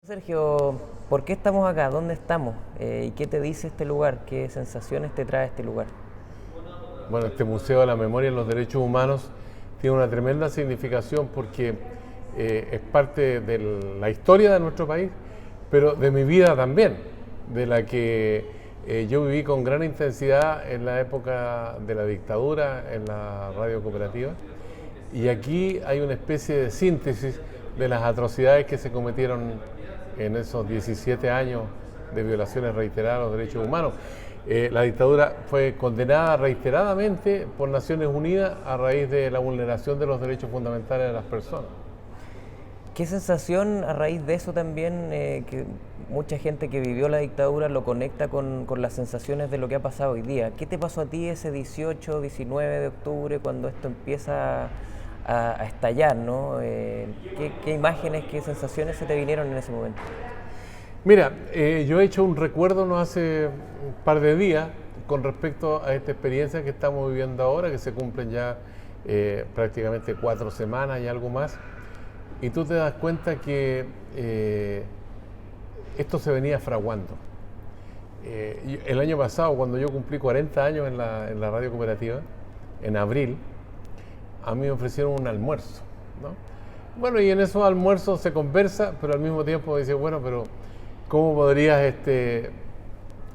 Sergio, ¿por qué estamos acá? ¿Dónde estamos? ¿Y qué te dice este lugar? ¿Qué sensaciones te trae este lugar? Bueno, este Museo de la Memoria y los Derechos Humanos tiene una tremenda significación porque es parte de la historia de nuestro país, pero de mi vida también, de la que yo viví con gran intensidad en la época de la dictadura en la radio cooperativa. Y aquí hay una especie de síntesis de las atrocidades que se cometieron en esos 17 años de violaciones reiteradas a los derechos humanos. La dictadura fue condenada reiteradamente por Naciones Unidas a raíz de la vulneración de los derechos fundamentales de las personas. ¿Qué sensación a raíz de eso también, que mucha gente que vivió la dictadura lo conecta con las sensaciones de lo que ha pasado hoy día? ¿Qué te pasó a ti ese 18, 19 de octubre cuando esto empieza a estallar, ¿no? ¿Qué imágenes, qué sensaciones se te vinieron en ese momento? Mira, yo he hecho un recuerdo no hace un par de días con respecto a esta experiencia que estamos viviendo ahora, que se cumplen ya prácticamente 4 semanas y algo más, y tú te das cuenta que esto se venía fraguando. El año pasado, cuando yo cumplí 40 años en la radio cooperativa, en abril, a mí me ofrecieron un almuerzo, ¿no? Bueno, y en esos almuerzos se conversa, pero al mismo tiempo dice, bueno, pero ¿cómo podrías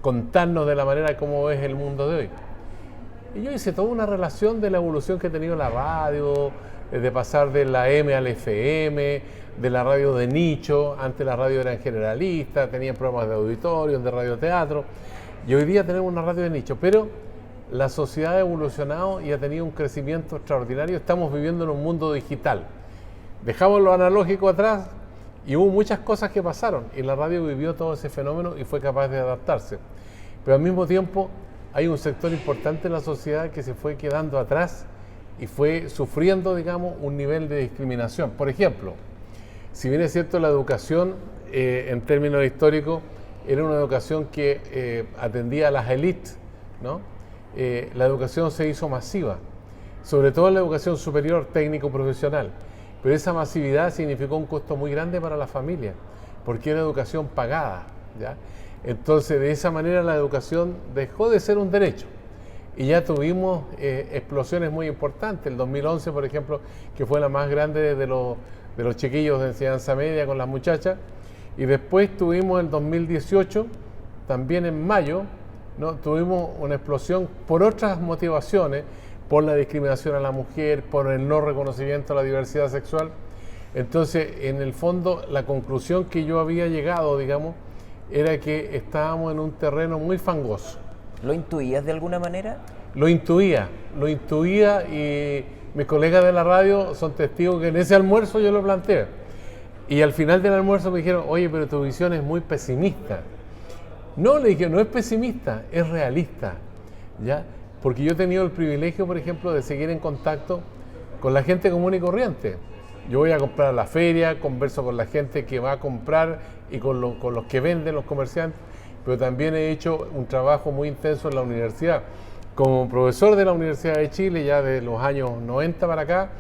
contarnos de la manera como es el mundo de hoy? Y yo hice toda una relación de la evolución que ha tenido la radio, de pasar de la M al FM, de la radio de nicho. Antes la radio era generalista, tenían programas de auditorio, de radioteatro, y hoy día tenemos una radio de nicho, pero la sociedad ha evolucionado y ha tenido un crecimiento extraordinario. Estamos viviendo en un mundo digital. Dejamos lo analógico atrás y hubo muchas cosas que pasaron y la radio vivió todo ese fenómeno y fue capaz de adaptarse. Pero al mismo tiempo hay un sector importante en la sociedad que se fue quedando atrás y fue sufriendo, digamos, un nivel de discriminación. Por ejemplo, si bien es cierto la educación en términos históricos era una educación que atendía a las élites, ¿no? La educación se hizo masiva, sobre todo en la educación superior técnico-profesional, pero esa masividad significó un costo muy grande para la familia, porque era educación pagada, ¿ya? Entonces, de esa manera la educación dejó de ser un derecho y ya tuvimos explosiones muy importantes. El 2011, por ejemplo, que fue la más grande de los chiquillos de enseñanza media con las muchachas, y después tuvimos el 2018, también en mayo, ¿no? Tuvimos una explosión por otras motivaciones, por la discriminación a la mujer, por el no reconocimiento a la diversidad sexual. Entonces, en el fondo, la conclusión que yo había llegado, digamos, era que estábamos en un terreno muy fangoso. ¿Lo intuías de alguna manera? Lo intuía y mis colegas de la radio son testigos que en ese almuerzo yo lo planteé. Y al final del almuerzo me dijeron, oye, pero tu visión es muy pesimista. No, le dije, no es pesimista, es realista, ¿ya? Porque yo he tenido el privilegio, por ejemplo, de seguir en contacto con la gente común y corriente. Yo voy a comprar a la feria, converso con la gente que va a comprar y con los que venden, los comerciantes, pero también he hecho un trabajo muy intenso en la universidad. Como profesor de la Universidad de Chile, ya de los años 90 para acá,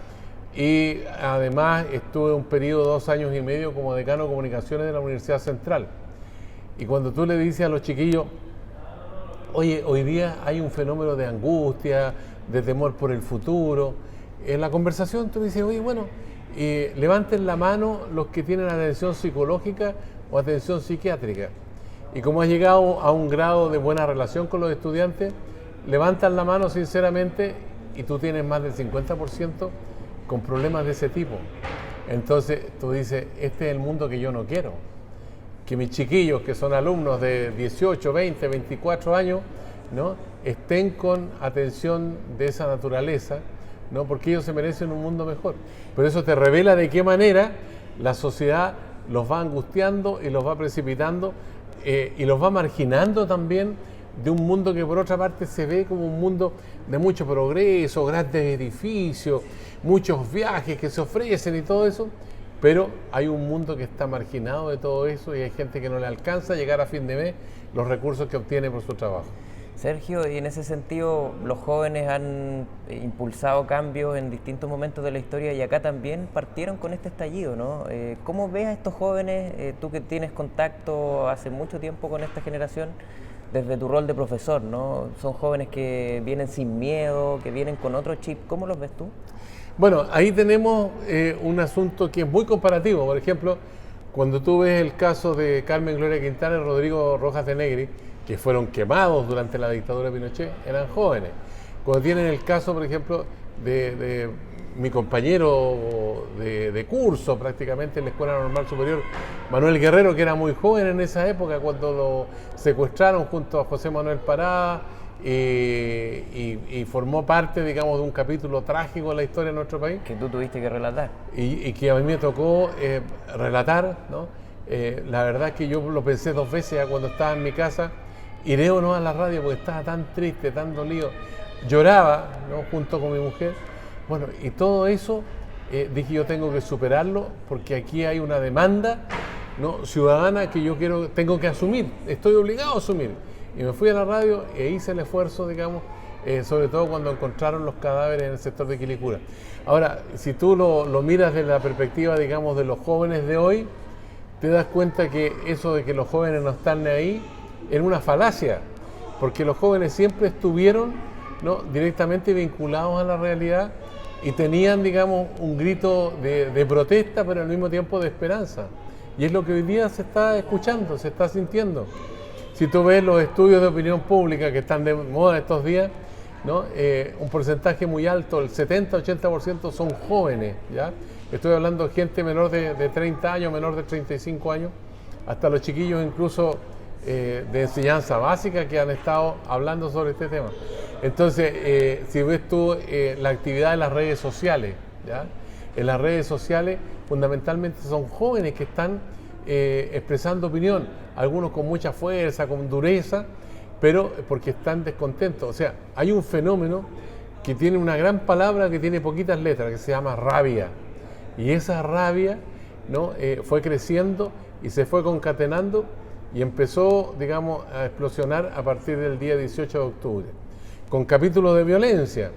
y además estuve un periodo de 2 años y medio como decano de comunicaciones de la Universidad Central. Y cuando tú le dices a los chiquillos, oye, hoy día hay un fenómeno de angustia, de temor por el futuro, en la conversación tú dices, oye, bueno, levanten la mano los que tienen atención psicológica o atención psiquiátrica. Y como has llegado a un grado de buena relación con los estudiantes, levantan la mano sinceramente y tú tienes más del 50% con problemas de ese tipo. Entonces tú dices, este es el mundo que yo no quiero. Que mis chiquillos, que son alumnos de 18, 20, 24 años, ¿no?, estén con atención de esa naturaleza, ¿no?, porque ellos se merecen un mundo mejor. Pero eso te revela de qué manera la sociedad los va angustiando y los va precipitando y los va marginando también de un mundo que por otra parte se ve como un mundo de mucho progreso, grandes edificios, muchos viajes que se ofrecen y todo eso. Pero hay un mundo que está marginado de todo eso y hay gente que no le alcanza a llegar a fin de mes los recursos que obtiene por su trabajo. Sergio, y en ese sentido los jóvenes han impulsado cambios en distintos momentos de la historia y acá también partieron con este estallido, ¿no? ¿Cómo ves a estos jóvenes, tú que tienes contacto hace mucho tiempo con esta generación, desde tu rol de profesor, ¿no? Son jóvenes que vienen sin miedo, que vienen con otro chip, ¿cómo los ves tú? Bueno, ahí tenemos un asunto que es muy comparativo. Por ejemplo, cuando tú ves el caso de Carmen Gloria Quintana y Rodrigo Rojas de Negri, que fueron quemados durante la dictadura de Pinochet, eran jóvenes. Cuando tienen el caso, por ejemplo, de mi compañero de curso prácticamente en la Escuela Normal Superior, Manuel Guerrero, que era muy joven en esa época cuando lo secuestraron junto a José Manuel Parada, y formó parte, digamos, de un capítulo trágico en la historia de nuestro país. Que tú tuviste que relatar. Y que a mí me tocó relatar, ¿no? La verdad es que yo lo pensé 2 veces ya cuando estaba en mi casa, iré o no a la radio porque estaba tan triste, tan dolido. Lloraba, ¿no? Junto con mi mujer. Bueno, y todo eso dije yo tengo que superarlo porque aquí hay una demanda, ¿no? Ciudadana que yo tengo que asumir, estoy obligado a asumir. Y me fui a la radio e hice el esfuerzo, digamos, sobre todo cuando encontraron los cadáveres en el sector de Quilicura. Ahora, si tú lo miras desde la perspectiva, digamos, de los jóvenes de hoy, te das cuenta que eso de que los jóvenes no están ahí es una falacia, porque los jóvenes siempre estuvieron, ¿no?, directamente vinculados a la realidad y tenían, digamos, un grito de protesta, pero al mismo tiempo de esperanza. Y es lo que hoy día se está escuchando, se está sintiendo. Si tú ves los estudios de opinión pública que están de moda estos días, ¿no? Un porcentaje muy alto, el 70-80% son jóvenes, ¿ya? Estoy hablando de gente menor de 30 años, menor de 35 años, hasta los chiquillos incluso de enseñanza básica que han estado hablando sobre este tema. Entonces, si ves tú la actividad de las redes sociales, ¿ya? En las redes sociales fundamentalmente son jóvenes que están expresando opinión, algunos con mucha fuerza, con dureza, pero porque están descontentos. O sea, hay un fenómeno que tiene una gran palabra que tiene poquitas letras, que se llama rabia. Y esa rabia, ¿no?, fue creciendo y se fue concatenando y empezó, digamos, a explosionar a partir del día 18 de octubre, con capítulos de violencia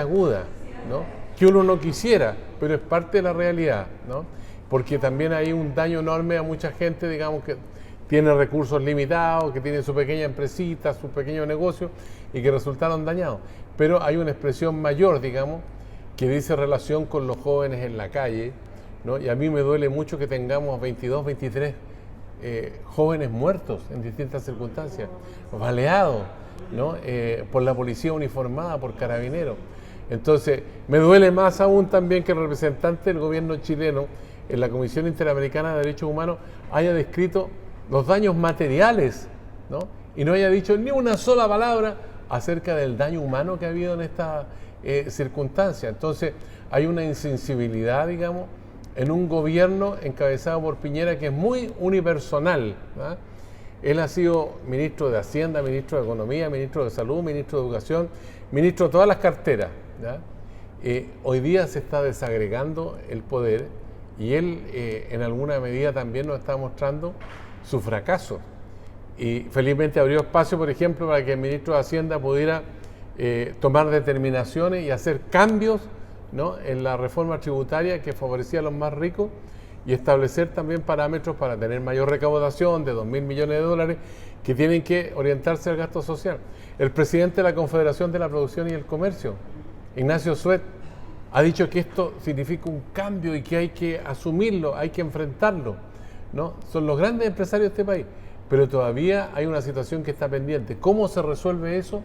aguda, ¿no?, que uno no quisiera, pero es parte de la realidad, ¿no?, porque también hay un daño enorme a mucha gente, digamos, que tiene recursos limitados, que tiene su pequeña empresita, su pequeño negocio y que resultaron dañados. Pero hay una expresión mayor, digamos, que dice relación con los jóvenes en la calle, ¿no? Y a mí me duele mucho que tengamos 22, 23 jóvenes muertos en distintas circunstancias, baleados, ¿no?, por la policía uniformada, por carabineros. Entonces, me duele más aún también que el representante del gobierno chileno en la Comisión Interamericana de Derechos Humanos haya descrito los daños materiales, ¿no?, y no haya dicho ni una sola palabra acerca del daño humano que ha habido en esta circunstancia. Entonces, hay una insensibilidad, digamos, en un gobierno encabezado por Piñera que es muy unipersonal, ¿no? Él ha sido ministro de Hacienda, ministro de Economía, ministro de Salud, ministro de Educación, ministro de todas las carteras, ¿ya? Hoy día se está desagregando el poder y él en alguna medida también nos está mostrando su fracaso. Y felizmente abrió espacio, por ejemplo, para que el ministro de Hacienda pudiera tomar determinaciones y hacer cambios, ¿no?, en la reforma tributaria que favorecía a los más ricos y establecer también parámetros para tener mayor recaudación de 2.000 millones de dólares que tienen que orientarse al gasto social. El presidente de la Confederación de la Producción y el Comercio, Ignacio Suet, ha dicho que esto significa un cambio y que hay que asumirlo, hay que enfrentarlo, ¿no? Son los grandes empresarios de este país, pero todavía hay una situación que está pendiente. ¿Cómo se resuelve eso?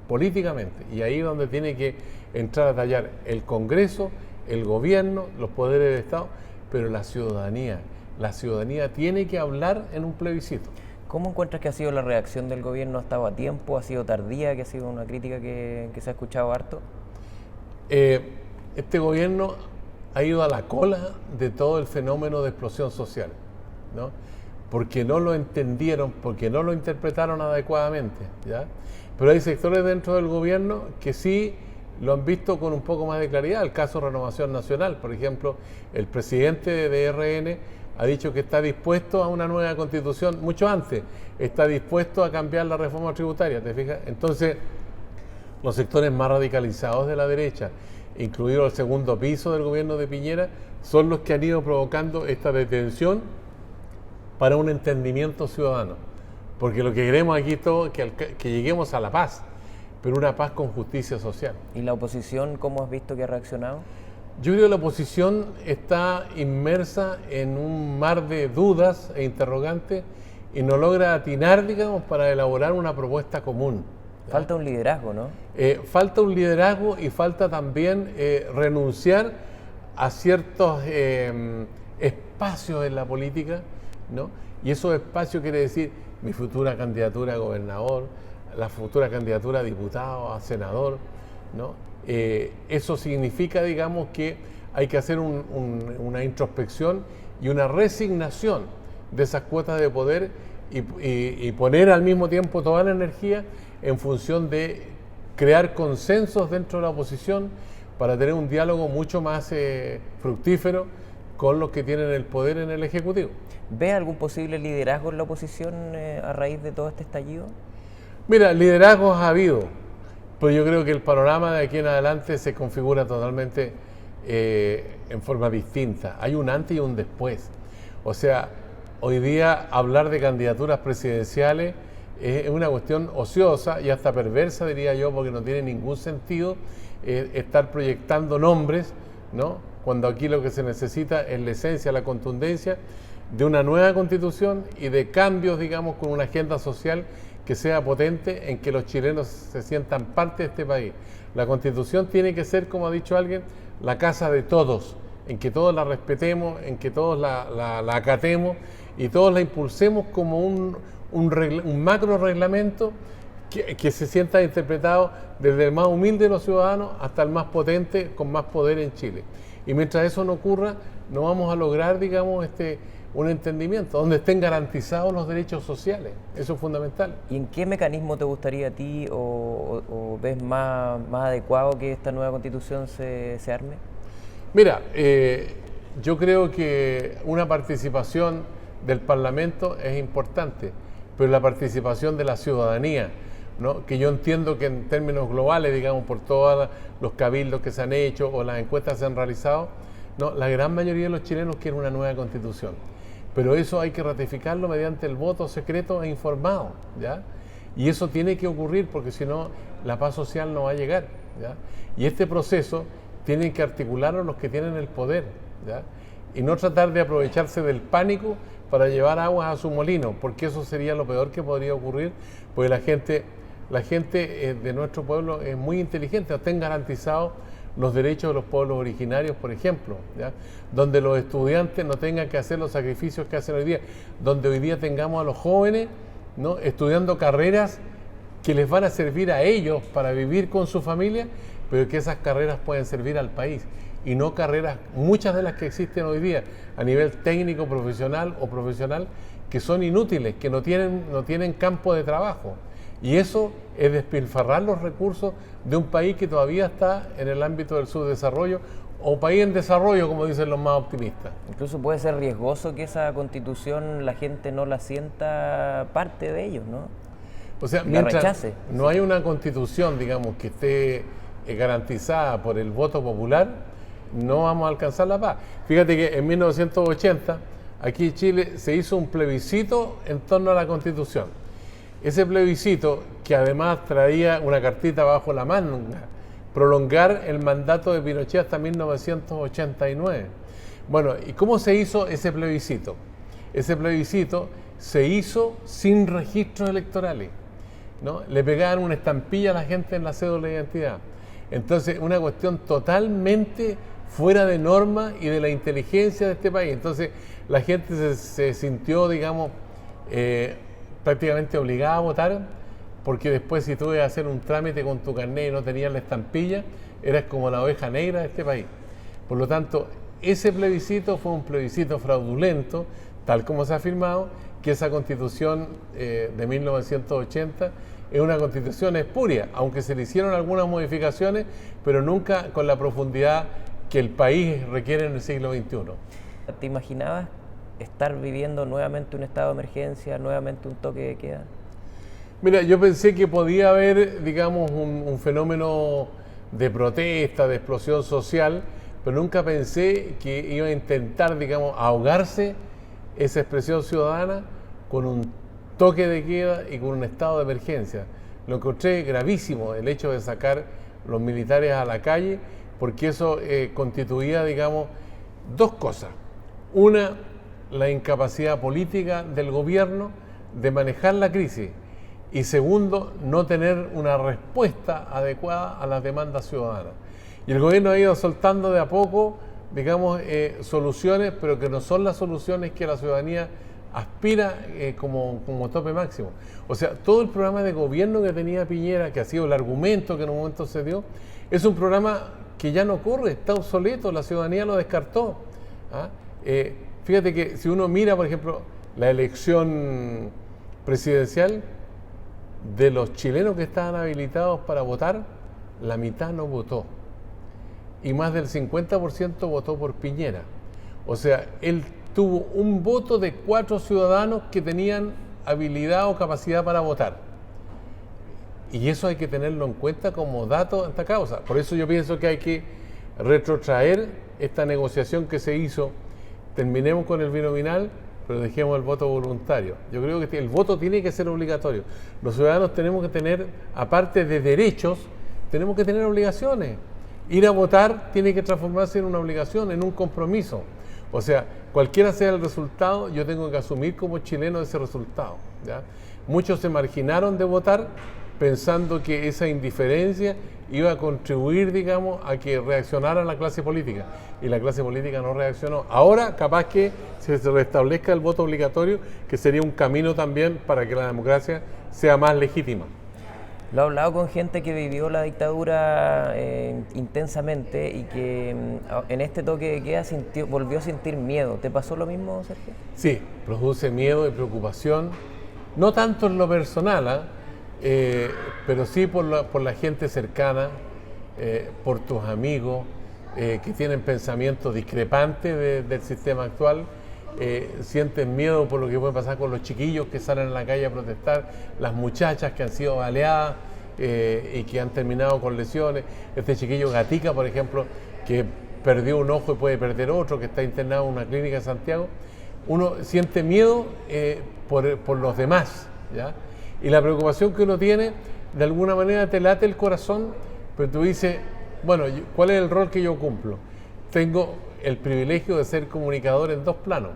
Políticamente. Y ahí es donde tiene que entrar a tallar el Congreso, el gobierno, los poderes del Estado, pero la ciudadanía. La ciudadanía tiene que hablar en un plebiscito. ¿Cómo encuentras que ha sido la reacción del gobierno? ¿Ha estado a tiempo? ¿Ha sido tardía? ¿Que ha sido una crítica que se ha escuchado harto? Este gobierno ha ido a la cola de todo el fenómeno de explosión social, ¿no?, porque no lo entendieron, porque no lo interpretaron adecuadamente, ¿ya? Pero hay sectores dentro del gobierno que sí lo han visto con un poco más de claridad. El caso Renovación Nacional, por ejemplo, el presidente de RN ha dicho que está dispuesto a una nueva constitución mucho antes, está dispuesto a cambiar la reforma tributaria, ¿te fijas? Entonces, los sectores más radicalizados de la derecha, incluido el segundo piso del gobierno de Piñera, son los que han ido provocando esta detención para un entendimiento ciudadano. Porque lo que queremos aquí todo es que lleguemos a la paz, pero una paz con justicia social. ¿Y la oposición cómo has visto que ha reaccionado? Yo creo que la oposición está inmersa en un mar de dudas e interrogantes y no logra atinar, digamos, para elaborar una propuesta común. Falta un liderazgo, ¿no? Falta un liderazgo y falta también renunciar a ciertos espacios en la política, ¿no? Y esos espacios quiere decir mi futura candidatura a gobernador, la futura candidatura a diputado, a senador, ¿no? Eso significa, digamos, que hay que hacer una introspección y una resignación de esas cuotas de poder y poner al mismo tiempo toda la energía en función de crear consensos dentro de la oposición para tener un diálogo mucho más fructífero con los que tienen el poder en el Ejecutivo. ¿Ves algún posible liderazgo en la oposición a raíz de todo este estallido? Mira, liderazgos ha habido, pero yo creo que el panorama de aquí en adelante se configura totalmente en forma distinta. Hay un antes y un después. O sea, hoy día hablar de candidaturas presidenciales es una cuestión ociosa y hasta perversa, diría yo, porque no tiene ningún sentido estar proyectando nombres, ¿no? Cuando aquí lo que se necesita es la esencia, la contundencia de una nueva constitución y de cambios, digamos, con una agenda social que sea potente, en que los chilenos se sientan parte de este país. La constitución tiene que ser, como ha dicho alguien, la casa de todos, en que todos la respetemos, en que todos la acatemos y todos la impulsemos como un macro reglamento que se sienta interpretado desde el más humilde de los ciudadanos hasta el más potente con más poder en Chile. Y mientras eso no ocurra, no vamos a lograr, digamos, un entendimiento donde estén garantizados los derechos sociales. Eso es fundamental. ¿Y en qué mecanismo te gustaría a ti o ves más adecuado que esta nueva constitución se arme? Mira, yo creo que una participación del Parlamento es importante, pero la participación de la ciudadanía, ¿no? Que yo entiendo que en términos globales, digamos, por todos los cabildos que se han hecho o las encuestas que se han realizado, ¿no? La gran mayoría de los chilenos quieren una nueva constitución. Pero eso hay que ratificarlo mediante el voto secreto e informado, ¿ya? Y eso tiene que ocurrir porque si no, la paz social no va a llegar, ¿ya? Y este proceso tienen que articularlo los que tienen el poder, ¿ya? Y no tratar de aprovecharse del pánico para llevar aguas a su molino, porque eso sería lo peor que podría ocurrir, porque la gente de nuestro pueblo es muy inteligente, estén garantizados los derechos de los pueblos originarios, por ejemplo, ¿ya? Donde los estudiantes no tengan que hacer los sacrificios que hacen hoy día, donde hoy día tengamos a los jóvenes, ¿no? Estudiando carreras que les van a servir a ellos para vivir con su familia, pero que esas carreras pueden servir al país y no carreras, muchas de las que existen hoy día a nivel técnico, profesional o profesional, que son inútiles, que no tienen campo de trabajo. Y eso es despilfarrar los recursos de un país que todavía está en el ámbito del subdesarrollo o país en desarrollo, como dicen los más optimistas. Incluso puede ser riesgoso que esa constitución la gente no la sienta parte de ellos, ¿no? O sea, La mientras rechace. no hay una constitución, digamos, que esté garantizada por el voto popular, no vamos a alcanzar la paz. Fíjate que en 1980, aquí en Chile, se hizo un plebiscito en torno a la constitución. Ese plebiscito, que además traía una cartita bajo la manga, prolongar el mandato de Pinochet hasta 1989. Bueno, ¿y cómo se hizo ese plebiscito? Ese plebiscito se hizo sin registros electorales, ¿no? Le pegaban una estampilla a la gente en la cédula de identidad. Entonces, una cuestión totalmente fuera de norma y de la inteligencia de este país. Entonces, la gente se sintió, digamos, prácticamente obligada a votar, porque después si tú ibas a hacer un trámite con tu carnet y no tenías la estampilla, eras como la oveja negra de este país. Por lo tanto, ese plebiscito fue un plebiscito fraudulento, tal como se ha afirmado, que esa constitución de 1980 es una constitución espuria, aunque se le hicieron algunas modificaciones, pero nunca con la profundidad que el país requiere en el siglo XXI. ¿Te imaginabas estar viviendo nuevamente un estado de emergencia, nuevamente un toque de queda? Mira, yo pensé que podía haber, digamos, un fenómeno de protesta, de explosión social, pero nunca pensé que iba a intentar, digamos, ahogarse esa expresión ciudadana con un toque de queda y con un estado de emergencia. Lo encontré gravísimo el hecho de sacar los militares a la calle, porque eso constituía, digamos, dos cosas. Una, la incapacidad política del gobierno de manejar la crisis. Y segundo, no tener una respuesta adecuada a las demandas ciudadanas. Y el gobierno ha ido soltando de a poco, digamos, soluciones, pero que no son las soluciones que la ciudadanía aspira como tope máximo. O sea, todo el programa de gobierno que tenía Piñera, que ha sido el argumento que en un momento se dio, es un programa que ya no corre, está obsoleto, la ciudadanía lo descartó. ¿Ah? Fíjate que si uno mira, por ejemplo, la elección presidencial, de los chilenos que estaban habilitados para votar, la mitad no votó. Y más del 50% votó por Piñera. O sea, él tuvo un voto de 4 ciudadanos que tenían habilidad o capacidad para votar. Y eso hay que tenerlo en cuenta como dato de esta causa. Por eso yo pienso que hay que retrotraer esta negociación que se hizo. Terminemos con el binominal, pero dejemos el voto voluntario. Yo creo que el voto tiene que ser obligatorio. Los ciudadanos tenemos que tener, aparte de derechos, tenemos que tener obligaciones. Ir a votar tiene que transformarse en una obligación, en un compromiso. O sea, cualquiera sea el resultado, yo tengo que asumir como chileno ese resultado, ¿ya? Muchos se marginaron de votar pensando que esa indiferencia iba a contribuir, digamos, a que reaccionara la clase política. Y la clase política no reaccionó. Ahora, capaz que se restablezca el voto obligatorio, que sería un camino también para que la democracia sea más legítima. Lo he hablado con gente que vivió la dictadura intensamente y que en este toque de queda volvió a sentir miedo. ¿Te pasó lo mismo, Sergio? Sí, produce miedo y preocupación, no tanto en lo personal, pero sí por la gente cercana, por tus amigos que tienen pensamientos discrepantes del sistema actual. Sienten miedo por lo que puede pasar con los chiquillos que salen a la calle a protestar, las muchachas que han sido baleadas y que han terminado con lesiones. Este chiquillo Gatica, por ejemplo, que perdió un ojo y puede perder otro, que está internado en una clínica de Santiago. Uno siente miedo por los demás, ¿ya? Y la preocupación que uno tiene, de alguna manera te late el corazón, pero tú dices, bueno, ¿cuál es el rol que yo cumplo? Tengo el privilegio de ser comunicador en dos planos.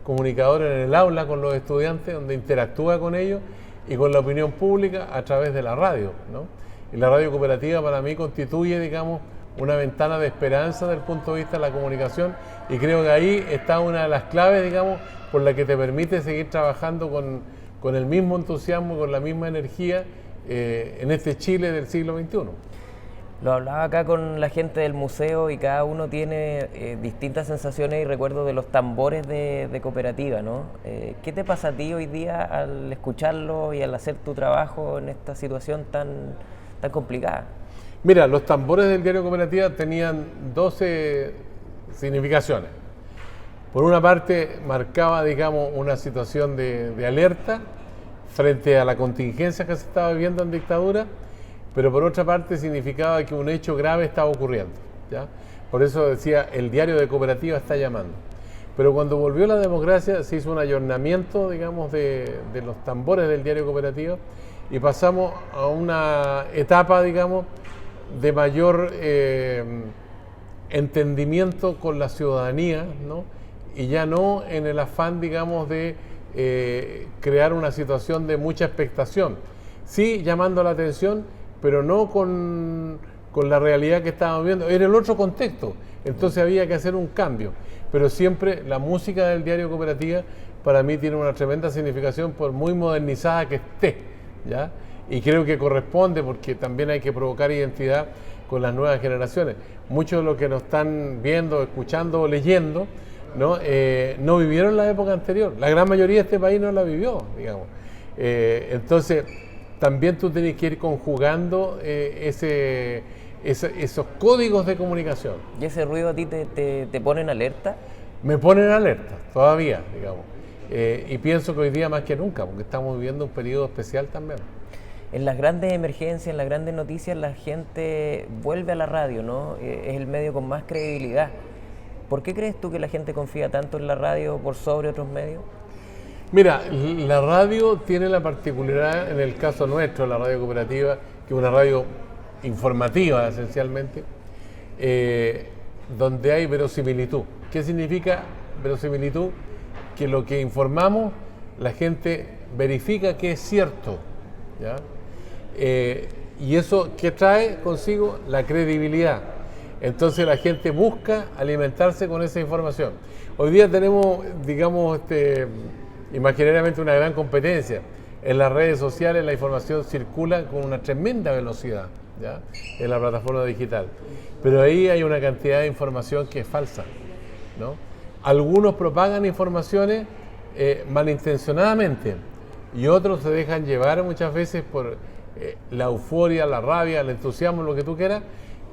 Comunicador en el aula con los estudiantes, donde interactúa con ellos, y con la opinión pública a través de la radio, ¿no? Y la radio cooperativa para mí constituye, digamos, una ventana de esperanza desde el punto de vista de la comunicación, y creo que ahí está una de las claves, digamos, por la que te permite seguir trabajando con el mismo entusiasmo, con la misma energía en este Chile del siglo XXI. Lo hablaba acá con la gente del museo y cada uno tiene distintas sensaciones y recuerdos de los tambores de cooperativa, ¿no? ¿Qué te pasa a ti hoy día al escucharlo y al hacer tu trabajo en esta situación tan complicada? Mira, los tambores del diario Cooperativa tenían 12 significaciones. Por una parte, marcaba, digamos, una situación de alerta frente a la contingencia que se estaba viviendo en dictadura, pero por otra parte significaba que un hecho grave estaba ocurriendo, ¿ya? Por eso decía, el diario de Cooperativa está llamando. Pero cuando volvió la democracia se hizo un ayornamiento, digamos, de los tambores del diario Cooperativa y pasamos a una etapa, digamos, de mayor entendimiento con la ciudadanía, ¿no? Y ya no en el afán, digamos, de crear una situación de mucha expectación. Sí, llamando la atención, pero no con la realidad que estábamos viendo. Era el otro contexto, entonces había que hacer un cambio. Pero siempre la música del diario Cooperativa para mí tiene una tremenda significación por muy modernizada que esté, ¿ya? Y creo que corresponde porque también hay que provocar identidad con las nuevas generaciones. Muchos de los que nos están viendo, escuchando o leyendo, ¿no? No vivieron la época anterior. La gran mayoría de este país no la vivió, digamos. Entonces, también tú tienes que ir conjugando esos códigos de comunicación. ¿Y ese ruido a ti te pone en alerta? me ponen alerta todavía, digamos. Y pienso que hoy día más que nunca, porque estamos viviendo un periodo especial también. En las grandes emergencias, en las grandes noticias, la gente vuelve a la radio, ¿no? Es el medio con más credibilidad. ¿Por qué crees tú que la gente confía tanto en la radio por sobre otros medios? Mira, la radio tiene la particularidad, en el caso nuestro, la radio cooperativa, que es una radio informativa esencialmente, donde hay verosimilitud. ¿Qué significa verosimilitud? Que lo que informamos, la gente verifica que es cierto, ¿ya? Y eso, ¿qué trae consigo? La credibilidad. Entonces la gente busca alimentarse con esa información. Hoy día tenemos, digamos, imaginariamente una gran competencia. En las redes sociales la información circula con una tremenda velocidad, ¿ya? En la plataforma digital. Pero ahí hay una cantidad de información que es falsa, ¿no? Algunos propagan informaciones malintencionadamente y otros se dejan llevar muchas veces por la euforia, la rabia, el entusiasmo, lo que tú quieras,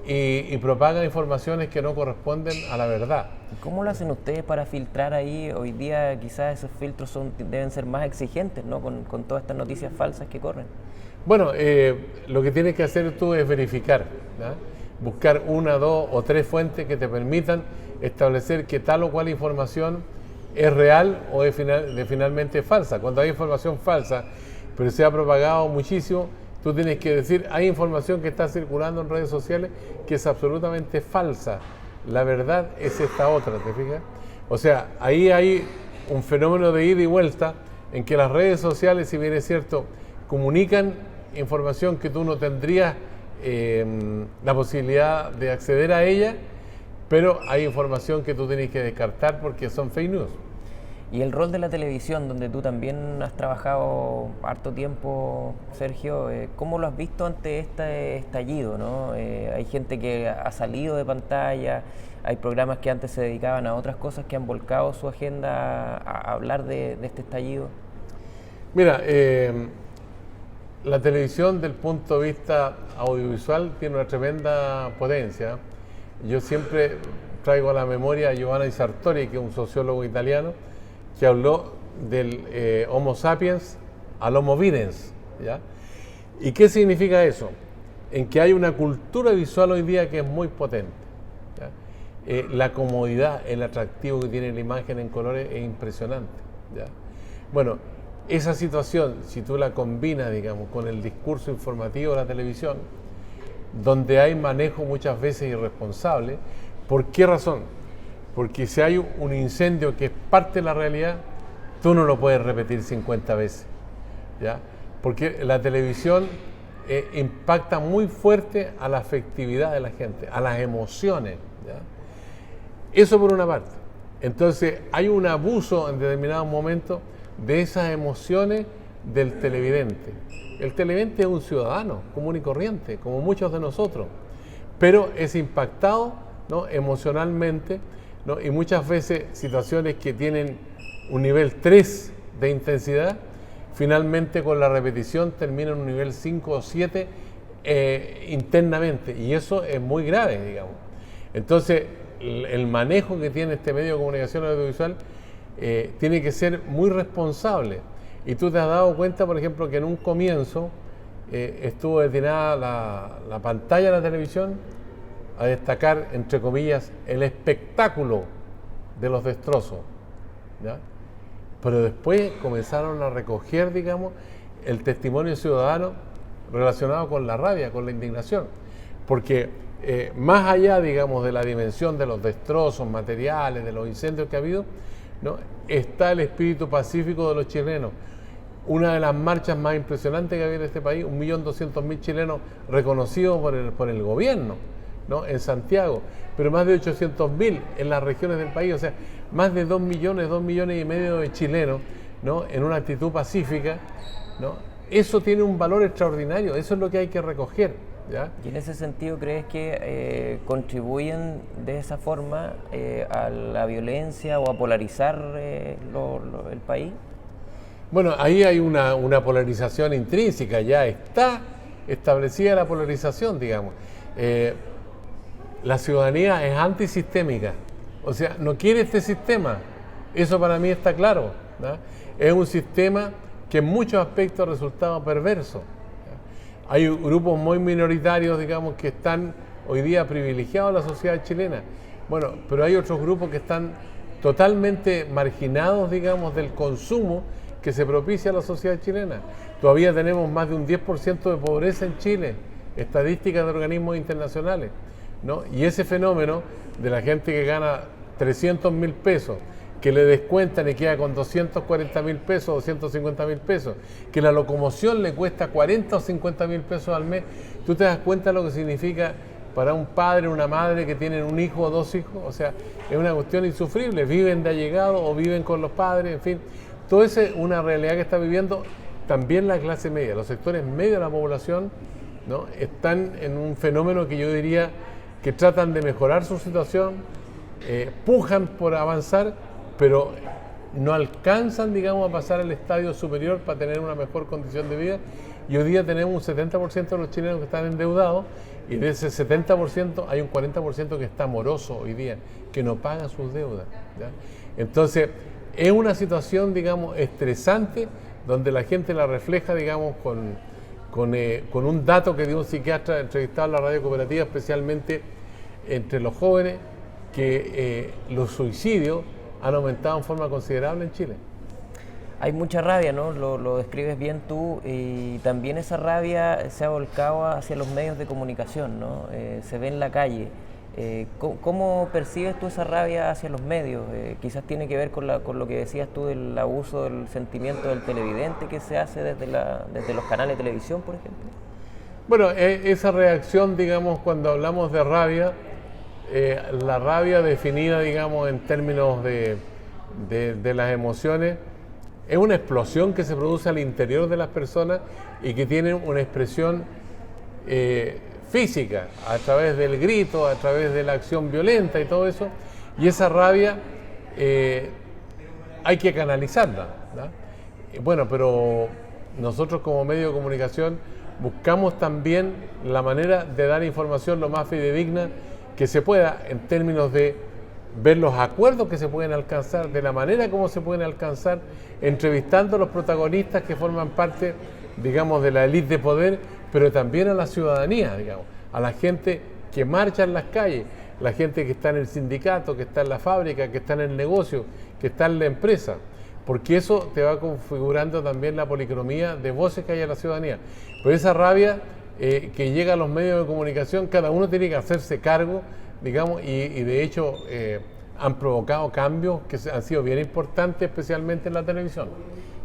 y propagan informaciones que no corresponden a la verdad. ¿Cómo lo hacen ustedes para filtrar ahí? Hoy día quizás esos filtros deben ser más exigentes, ¿no? Con todas estas noticias falsas que corren. Bueno, lo que tienes que hacer tú es verificar, ¿ya? Buscar una, dos o tres fuentes que te permitan establecer que tal o cual información es real o es finalmente falsa. Cuando hay información falsa, pero se ha propagado muchísimo, tú tienes que decir, hay información que está circulando en redes sociales que es absolutamente falsa. La verdad es esta otra, ¿te fijas? O sea, ahí hay un fenómeno de ida y vuelta en que las redes sociales, si bien es cierto, comunican información que tú no tendrías la posibilidad de acceder a ella, pero hay información que tú tienes que descartar porque son fake news. Y el rol de la televisión, donde tú también has trabajado harto tiempo, Sergio, ¿cómo lo has visto ante este estallido, ¿no? Hay gente que ha salido de pantalla, hay programas que antes se dedicaban a otras cosas que han volcado su agenda a hablar de este estallido. Mira, la televisión del punto de vista audiovisual tiene una tremenda potencia. Yo siempre traigo a la memoria a Giovanni Sartori, que es un sociólogo italiano, que habló del Homo sapiens al Homo videns, ¿ya? ¿Y qué significa eso? En que hay una cultura visual hoy día que es muy potente, ¿ya? La comodidad, el atractivo que tiene la imagen en colores es impresionante, ¿ya? Bueno, esa situación, si tú la combinas, digamos, con el discurso informativo de la televisión, donde hay manejo muchas veces irresponsable, ¿por qué razón? Porque si hay un incendio que es parte de la realidad, tú no lo puedes repetir 50 veces, ¿ya? Porque la televisión impacta muy fuerte a la afectividad de la gente, a las emociones, ¿ya? Eso por una parte. Entonces hay un abuso en determinados momentos de esas emociones del televidente. El televidente es un ciudadano común y corriente, como muchos de nosotros, pero es impactado, ¿no?, emocionalmente, ¿no? Y muchas veces situaciones que tienen un nivel 3 de intensidad, finalmente con la repetición terminan en un nivel 5 o 7 internamente, y eso es muy grave, digamos. Entonces, el manejo que tiene este medio de comunicación audiovisual tiene que ser muy responsable. Y tú te has dado cuenta, por ejemplo, que en un comienzo estuvo destinada la pantalla de la televisión a destacar, entre comillas, el espectáculo de los destrozos, ¿ya? Pero después comenzaron a recoger, digamos, el testimonio ciudadano relacionado con la rabia, con la indignación, porque más allá, digamos, de la dimensión de los destrozos materiales, de los incendios que ha habido, ¿no?, está el espíritu pacífico de los chilenos. Una de las marchas más impresionantes que había en este país, 1.200.000 chilenos reconocidos por el gobierno, ¿no?, en Santiago, pero más de 800.000 en las regiones del país, o sea, más de 2 millones y medio de chilenos, ¿no?, en una actitud pacífica, ¿no? Eso tiene un valor extraordinario, eso es lo que hay que recoger, ¿ya? ¿Y en ese sentido crees que contribuyen de esa forma a la violencia o a polarizar el país? Bueno, ahí hay una polarización intrínseca, ya está establecida la polarización, digamos. La ciudadanía es antisistémica, O sea, no quiere este sistema. Eso para mí está claro, ¿no? Es un sistema que en muchos aspectos ha resultado perverso. ¿Ya? Hay grupos muy minoritarios, digamos, que están hoy día privilegiados en la sociedad chilena. Bueno, pero hay otros grupos que están totalmente marginados, digamos, del consumo que se propicia a la sociedad chilena. Todavía tenemos más de un 10% de pobreza en Chile, estadísticas de organismos internacionales, ¿no? Y ese fenómeno de la gente que gana 300.000 pesos, que le descuentan y queda con 240.000 pesos, 250.000 pesos, que la locomoción le cuesta 40 o 50.000 pesos al mes, tú te das cuenta de lo que significa para un padre o una madre que tienen un hijo o dos hijos. O sea, es una cuestión insufrible, viven de allegado o viven con los padres, en fin. Todo eso es una realidad que está viviendo también la clase media. Los sectores medios de la población, ¿no?, están en un fenómeno que yo diría que tratan de mejorar su situación, pujan por avanzar, pero no alcanzan, digamos, a pasar al estadio superior para tener una mejor condición de vida. Y hoy día tenemos un 70% de los chilenos que están endeudados, y de ese 70% hay un 40% que está moroso hoy día, que no paga sus deudas, ¿ya? Entonces, es una situación, digamos, estresante, donde la gente la refleja, digamos, con un dato que dio un psiquiatra entrevistado en la radio cooperativa, especialmente entre los jóvenes, que los suicidios han aumentado en forma considerable en Chile. Hay mucha rabia, ¿no? Lo describes bien tú, y también esa rabia se ha volcado hacia los medios de comunicación, ¿no? Se ve en la calle. ¿Cómo percibes tú esa rabia hacia los medios? Quizás tiene que ver con lo que decías tú del abuso del sentimiento del televidente que se hace desde los canales de televisión, por ejemplo. Bueno, esa reacción, digamos, cuando hablamos de rabia, la rabia definida, digamos, en términos de las emociones, es una explosión que se produce al interior de las personas y que tiene una expresión física, a través del grito, a través de la acción violenta y todo eso, y esa rabia hay que canalizarla, ¿no? Bueno, pero nosotros como medio de comunicación buscamos también la manera de dar información lo más fidedigna que se pueda, en términos de ver los acuerdos que se pueden alcanzar, de la manera como se pueden alcanzar, entrevistando a los protagonistas que forman parte, digamos, de la élite de poder, pero también a la ciudadanía, digamos, a la gente que marcha en las calles, la gente que está en el sindicato, que está en la fábrica, que está en el negocio, que está en la empresa, porque eso te va configurando también la policromía de voces que hay en la ciudadanía. Pero esa rabia que llega a los medios de comunicación, cada uno tiene que hacerse cargo, digamos, y de hecho han provocado cambios que han sido bien importantes, especialmente en la televisión.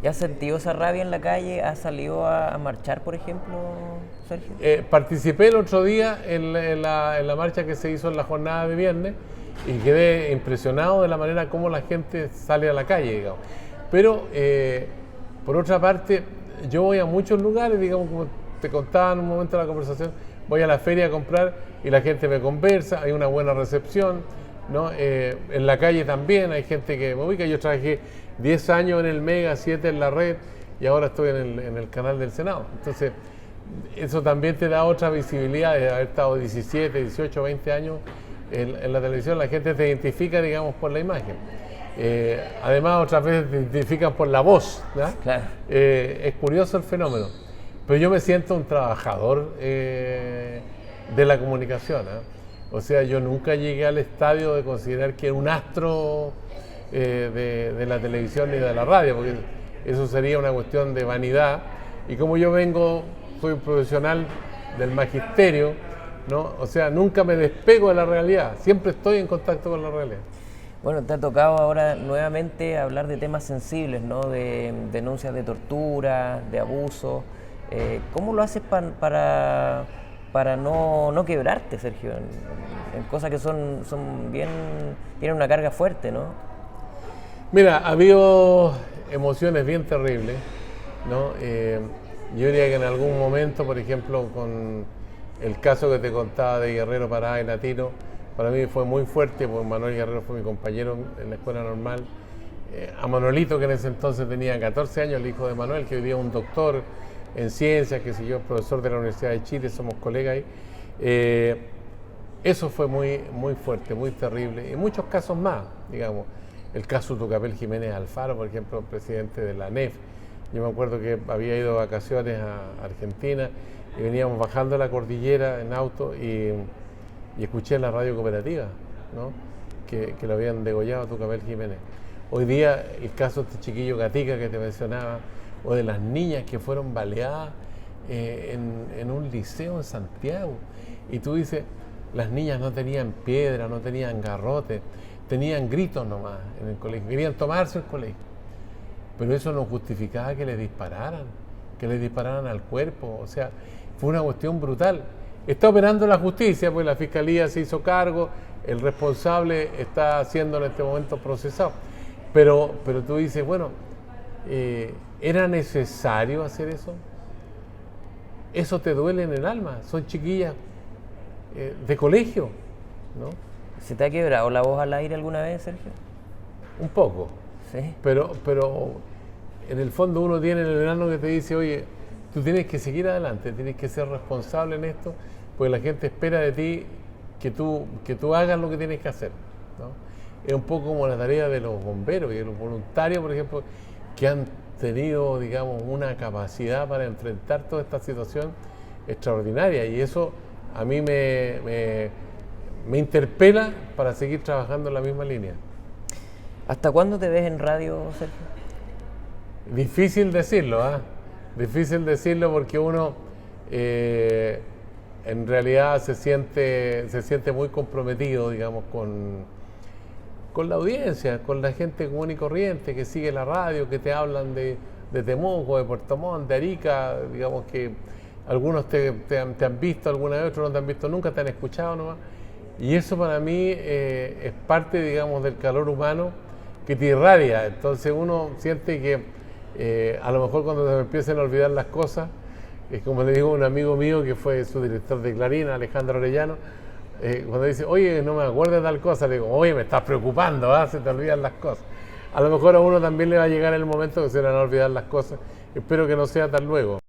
¿Y has sentido esa rabia en la calle? ¿Has salido a marchar, por ejemplo, Sergio? Participé el otro día en la marcha que se hizo en la jornada de viernes y quedé impresionado de la manera como la gente sale a la calle, digamos. Pero, por otra parte, yo voy a muchos lugares, digamos, como te contaba en un momento de la conversación, voy a la feria a comprar y la gente me conversa, hay una buena recepción, ¿no? En la calle también hay gente que me ubica. Yo trabajé 10 años en el Mega, 7 en la red, y ahora estoy en el canal del Senado. Entonces, eso también te da otra visibilidad de haber estado 17, 18, 20 años en la televisión. La gente te identifica, digamos, por la imagen. Además, otras veces te identifican por la voz, ¿no? Claro. Es curioso el fenómeno. Pero yo me siento un trabajador de la comunicación, ¿eh? O sea, yo nunca llegué al estadio de considerar que era un astro de la televisión ni de la radio, porque eso sería una cuestión de vanidad. Y como yo soy un profesional del magisterio, ¿no? O sea, nunca me despego de la realidad, siempre estoy en contacto con la realidad. Bueno, te ha tocado ahora nuevamente hablar de temas sensibles, ¿no? De denuncias de tortura, de abuso. ¿Cómo lo haces para no quebrarte, Sergio, en cosas que son bien, tienen una carga fuerte, ¿no? Mira, ha habido emociones bien terribles, ¿no? Yo diría que en algún momento, por ejemplo, con el caso que te contaba de Guerrero, Parada y Latino, para mí fue muy fuerte, porque Manuel Guerrero fue mi compañero en la escuela normal. A Manolito, que en ese entonces tenía 14 años, el hijo de Manuel, que hoy día es un doctor en ciencias, que sé yo, profesor de la Universidad de Chile, somos colegas ahí. Eso fue muy, muy fuerte, muy terrible. Y muchos casos más, digamos. El caso Tucapel Jiménez Alfaro, por ejemplo, presidente de la ANEF. Yo me acuerdo que había ido de vacaciones a Argentina y veníamos bajando la cordillera en auto y escuché la radio cooperativa, ¿no? que lo habían degollado a Tucapel Jiménez. Hoy día el caso de este chiquillo Gatica que te mencionaba, o de las niñas que fueron baleadas en un liceo en Santiago. Y tú dices, las niñas no tenían piedra, no tenían garrote, tenían gritos nomás en el colegio, querían tomarse el colegio. Pero eso no justificaba que les dispararan al cuerpo. O sea, fue una cuestión brutal. Está operando la justicia, pues la fiscalía se hizo cargo, el responsable está siendo en este momento procesado. Pero tú dices, bueno, ¿era necesario hacer eso? Eso te duele en el alma, son chiquillas de colegio, ¿no? ¿Se te ha quebrado la voz al aire alguna vez, Sergio? Un poco. Sí. Pero en el fondo uno tiene el verano que te dice, oye, tú tienes que seguir adelante, tienes que ser responsable en esto, porque la gente espera de ti que tú hagas lo que tienes que hacer, ¿no? Es un poco como la tarea de los bomberos y de los voluntarios, por ejemplo, que han tenido, digamos, una capacidad para enfrentar toda esta situación extraordinaria, y eso a mí me interpela para seguir trabajando en la misma línea. ¿Hasta cuándo te ves en radio, Sergio? Difícil decirlo, ¿ah? Difícil decirlo porque uno en realidad se siente muy comprometido, digamos, con la audiencia, con la gente común y corriente que sigue la radio, que te hablan de Temuco, de Puerto Montt, de Arica, digamos que algunos te han visto alguna vez, otros no te han visto nunca, te han escuchado nomás. Y eso para mí es parte, digamos, del calor humano que te irradia. Entonces uno siente que a lo mejor cuando se me empiecen a olvidar las cosas, es como le digo a un amigo mío que fue su director de Clarín, Alejandro Orellano, cuando dice, oye, no me acuerdo de tal cosa, le digo, oye, me estás preocupando, ¿ah? Se te olvidan las cosas. A lo mejor a uno también le va a llegar el momento que se le van a olvidar las cosas. Espero que no sea tan luego.